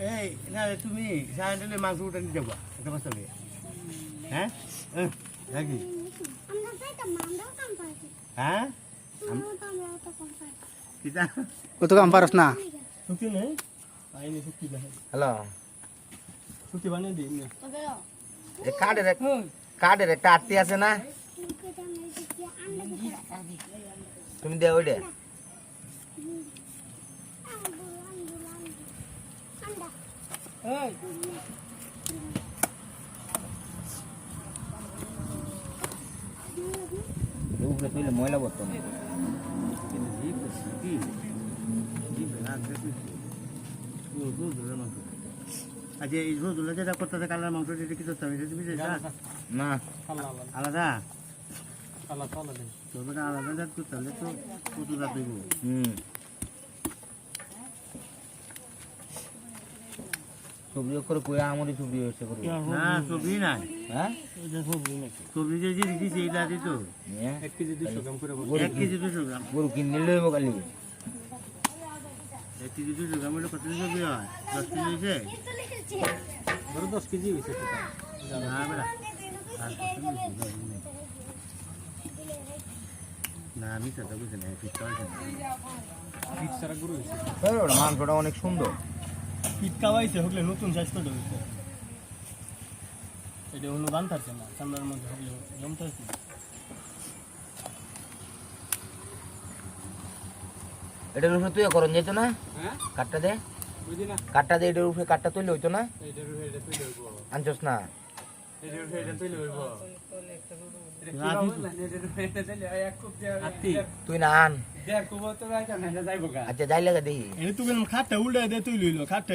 এই না তুমি সাইডে মাংস উঠে নিতে যাবা এটা বসতে হবে হ্যাঁ নাকি হ্যাঁ কিটা ও তো কাম পারস না শুকি নেই আইনি শুকি না হ্যালো শুকি বানিয়ে দিই এই কার্ডের একটা আটটি আছে না তুমি দে ওইটা উপরে তুলে ময়লা করতো না আচ্ছা এই রোদুলা যেটা করতে কালার মাংস এটা কি করতে হবে না আলাদা তবে আলাদা জাত করতে হলে তো কত জাত হইব সবজি করে কই আমারই সবজি হয়েছে করে না সবজি নাই হ্যাঁ সবজি যে দিছি এইটা দিত 1 কেজি 200 গ্রাম করে 1 কেজি 200 গ্রাম গরু কিনে লইব কালি 1 কেজি 200 গ্রাম হলে কত সবজি হয় 10 কেজি হয়েছে বড় 10 কেজি হইছে না বেটা না আমি তো বুঝি না ফিট হয়েছে পিট সারা গরু হইছে মাংসটা অনেক সুন্দর পিট কাওয়াইছে হলে নতুন সাইজ করে হইছে এটা হলো বানতাছে না সামনের মধ্যে হলে জমতাছে এটার উপরে তুই করন যেত না হ্যাঁ কাটটা দে বুঝি না কাটটা দে এটার উপরে কাটটা তুইলে হইতো না এইটার উপরে এটা তুই লইব আনছস না এইটার উপরে এটা তুই লইব তুই না আন আচ্ছা যাই লাগা দেখি তুই খাটটা উল্টা দে তুই লইলো খাটটা